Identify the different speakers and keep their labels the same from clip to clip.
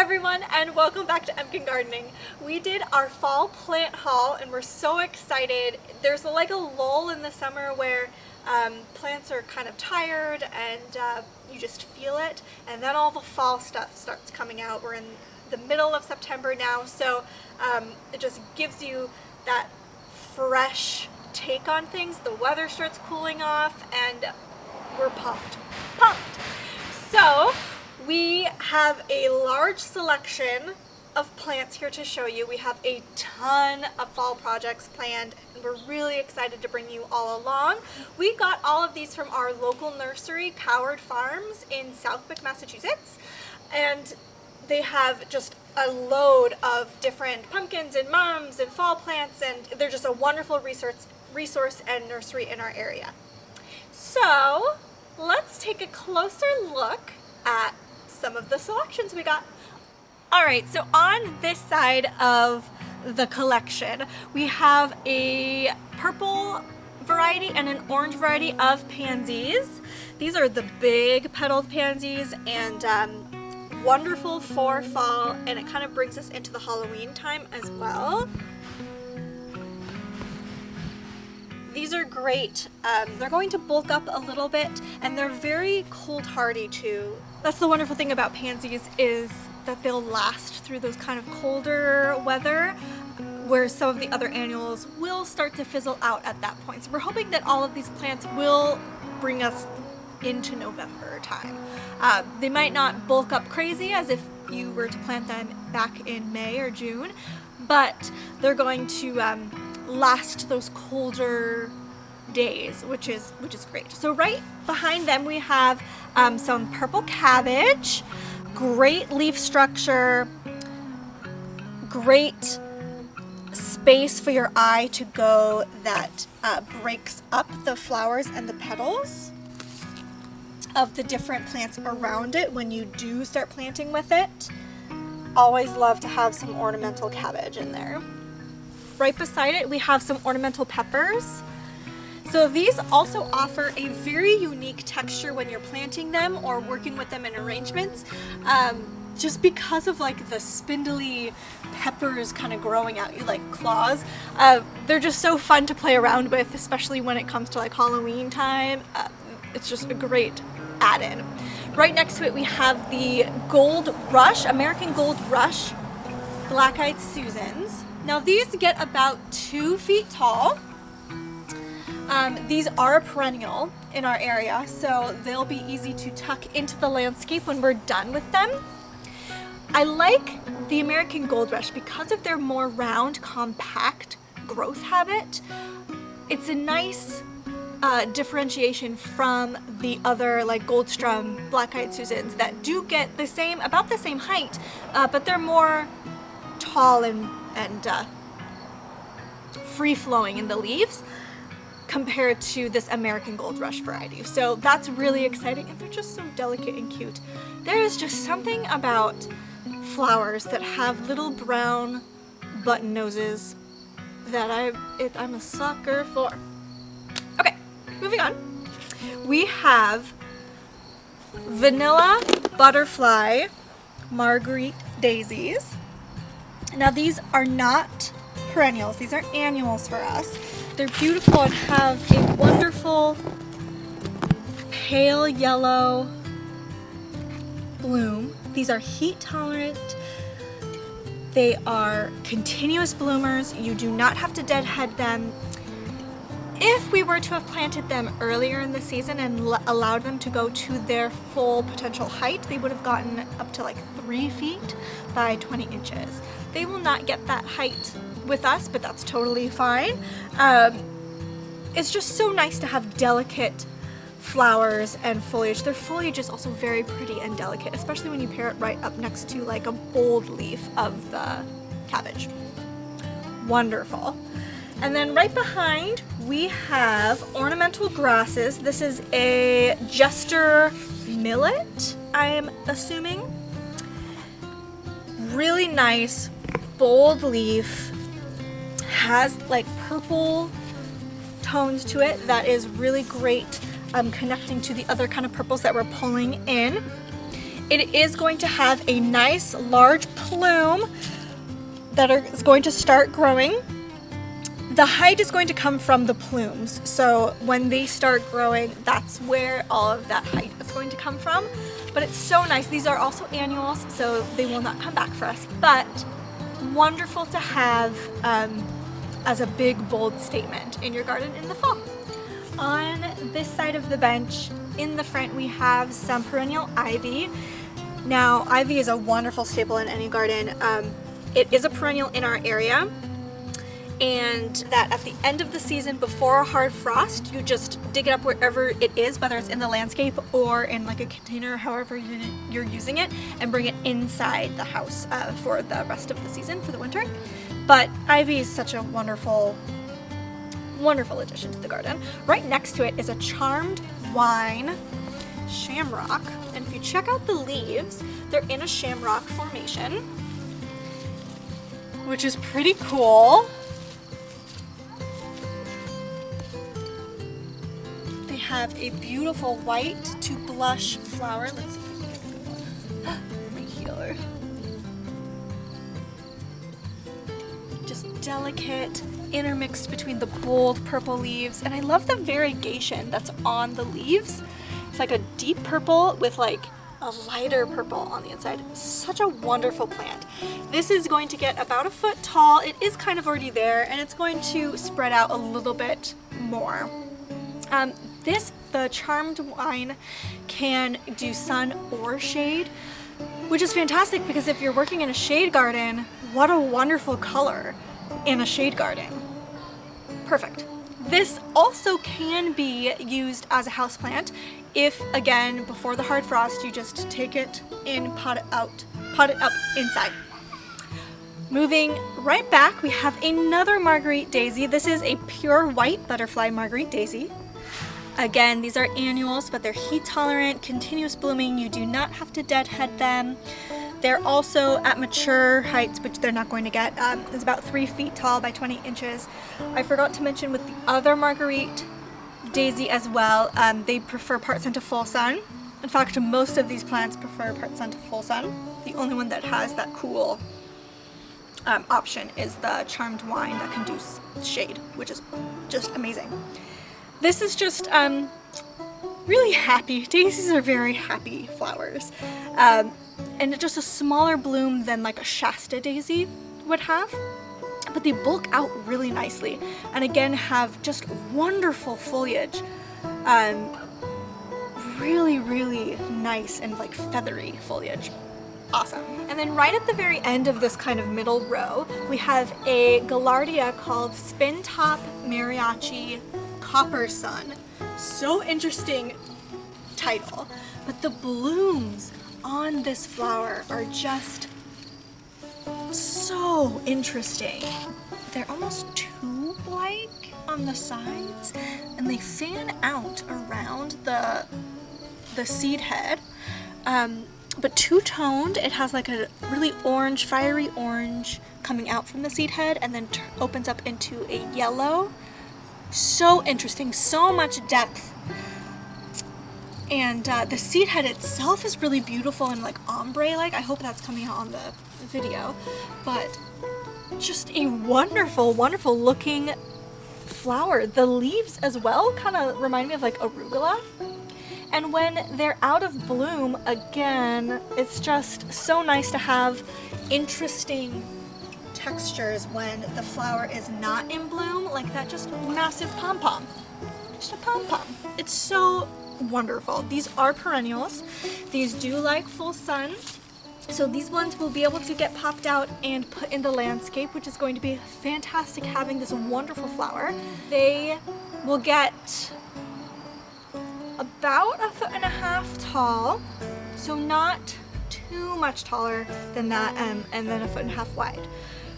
Speaker 1: everyone, and welcome back to Emkin Gardening. We did our fall plant haul and we're so excited. There's like a lull in the summer where plants are kind of tired and you just feel it, and then all the fall stuff starts coming out. We're in the middle of September now, so it just gives you that fresh take on things. The weather starts cooling off and we're pumped. So we have a large selection of plants here to show you. We have a ton of fall projects planned and we're really excited to bring you all along. We got all of these from our local nursery, Coward Farms in Southwick, Massachusetts, and they have just a load of different pumpkins and mums and fall plants, and they're just a wonderful resource and nursery in our area. So let's take a closer look at some of the selections we got. All right, so on this side of the collection, we have a purple variety and an orange variety of pansies. These are the big petaled pansies and wonderful for fall, and it kind of brings us into the Halloween time as well. These are great. They're going to bulk up a little bit and they're very cold hardy too. That's the wonderful thing about pansies, is that they'll last through those kind of colder weather, where some of the other annuals will start to fizzle out at that point. So we're hoping that all of these plants will bring us into November time. They might not bulk up crazy as if you were to plant them back in May or June, but they're going to last those colder days, which is great. So right behind them we have some purple cabbage. Great leaf structure, great space for your eye to go that breaks up the flowers and the petals of the different plants around it when you do start planting with it. Always love to have some ornamental cabbage in there. Right beside it we have some ornamental peppers. So these also offer a very unique texture when you're planting them or working with them in arrangements, just because of like the spindly peppers kind of growing out you like claws. They're just so fun to play around with, especially when it comes to like Halloween time. It's just a great add-in. Right next to it we have the Gold Rush, American Gold Rush Black-Eyed Susans. Now these get about 2 feet tall. These are a perennial in our area, so they'll be easy to tuck into the landscape when we're done with them. I like the American Gold Rush because of their more round, compact growth habit. It's a nice differentiation from the other like Goldstrum Black-Eyed Susans that do get about the same height, but they're more tall and free-flowing in the leaves compared to this American Gold Rush variety. So that's really exciting, and they're just so delicate and cute. There is just something about flowers that have little brown button noses that I'm a sucker for. Okay, moving on. We have Vanilla Butterfly Marguerite Daisies. Now these are not perennials, these are annuals for us. They're beautiful and have a wonderful pale yellow bloom. These are heat tolerant. They are continuous bloomers. You do not have to deadhead them. If we were to have planted them earlier in the season and allowed them to go to their full potential height, they would have gotten up to like 3 feet by 20 inches. They will not get that height with us, but that's totally fine. It's just so nice to have delicate flowers and foliage. Their foliage is also very pretty and delicate, especially when you pair it right up next to like a bold leaf of the cabbage. Wonderful. And then right behind we have Ornamental Grasses. This is a Jester Millet, I am assuming. Really nice, bold leaf. Has like purple tones to it that is really great, connecting to the other kind of purples that we're pulling in. It is going to have a nice large plume that is going to start growing. The height is going to come from the plumes, so when they start growing, that's where all of that height is going to come from. But it's so nice. These are also annuals, so they will not come back for us, but wonderful to have as a big, bold statement in your garden in the fall. On this side of the bench, in the front, we have some perennial ivy. Now, ivy is a wonderful staple in any garden. It is a perennial in our area, and that at the end of the season before a hard frost, you just dig it up wherever it is, whether it's in the landscape or in like a container, however you're using it, and bring it inside the house for the rest of the season, for the winter. But ivy is such a wonderful addition to the garden. Right next to it is a charmed wine shamrock, and if you check out the leaves, they're in a shamrock formation, which is pretty cool. They have a beautiful white to blush flower. Let's see if I can get a good one. Right here. Just delicate, intermixed between the bold purple leaves, and I love the variegation that's on the leaves. It's like a deep purple with like a lighter purple on the inside. Such a wonderful plant. This is going to get about a foot tall. It is kind of already there, and it's going to spread out a little bit more. The charmed wine can do sun or shade, which is fantastic because if you're working in a shade garden, what a wonderful color in a shade garden. Perfect. This also can be used as a houseplant if, again, before the hard frost, you just take it in, pot it up inside. Moving right back, we have another Marguerite Daisy. This is a pure White Butterfly Marguerite Daisy. Again, these are annuals, but they're heat tolerant, continuous blooming. You do not have to deadhead them. They're also at mature heights, which they're not going to get. It's about 3 feet tall by 20 inches. I forgot to mention with the other Marguerite Daisy as well, they prefer part sun to full sun. In fact, most of these plants prefer part sun to full sun. The only one that has that cool option is the charmed wine that can do shade, which is just amazing. This is just really happy. Daisies are very happy flowers. And just a smaller bloom than like a Shasta daisy would have, but they bulk out really nicely and again have just wonderful foliage. Really nice and like feathery foliage. Awesome. And then right at the very end of this kind of middle row, we have a Galardia called Spintop Mariachi Copper Sun. So interesting title, but the blooms on this flower are just so interesting. They're almost tube-like on the sides, and they fan out around the seed head, but two-toned. It has like a really orange, fiery orange coming out from the seed head and then opens up into a yellow. So interesting, so much depth. And the seed head itself is really beautiful and like ombre-like. I hope that's coming out on the video. But just a wonderful looking flower. The leaves as well kind of remind me of like arugula. And when they're out of bloom, again, it's just so nice to have interesting textures when the flower is not in bloom, like that just massive pom-pom. Just a pom-pom. It's so wonderful. These are perennials. These do like full sun. So these ones will be able to get popped out and put in the landscape, which is going to be fantastic having this wonderful flower. They will get about 1.5 feet tall, so not too much taller than that, and then 1.5 feet wide.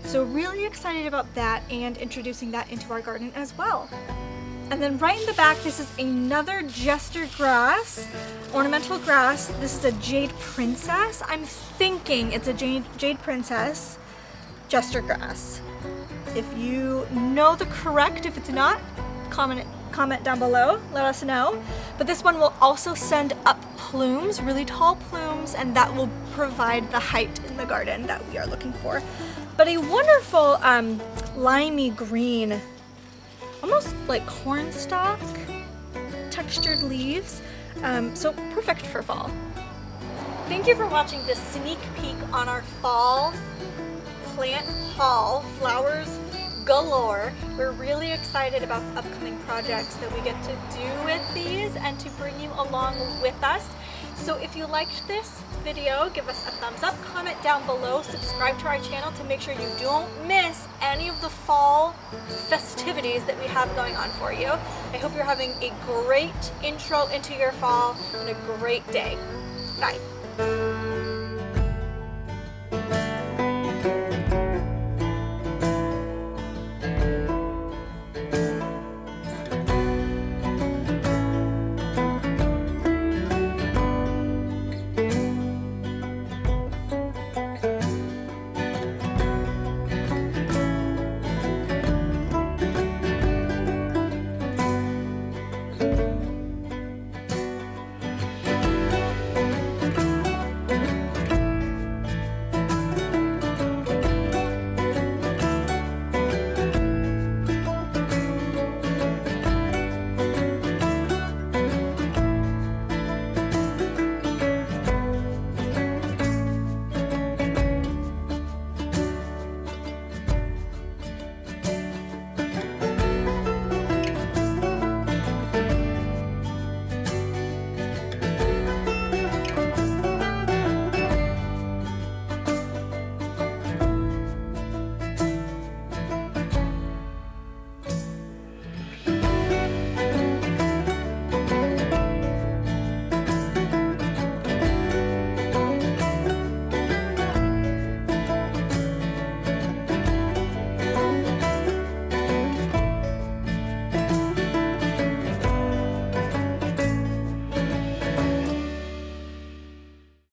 Speaker 1: So really excited about that and introducing that into our garden as well. And then right in the back, this is another Jester grass, ornamental grass. This is a Jade Princess. I'm thinking it's a Jade Princess Jester grass. If you know the correct, if it's not, comment down below, let us know. But this one will also send up plumes, really tall plumes, and that will provide the height in the garden that we are looking for. But a wonderful limey green, almost like cornstalk textured leaves, so perfect for fall. Thank you for watching this sneak peek on our fall plant haul, flowers galore. We're really excited about the upcoming projects that we get to do with these and to bring you along with us. So if you liked this video, give us a thumbs up, comment down below, subscribe to our channel to make sure you don't miss any of the fall festivities that we have going on for you. I hope you're having a great intro into your fall and a great day. Bye.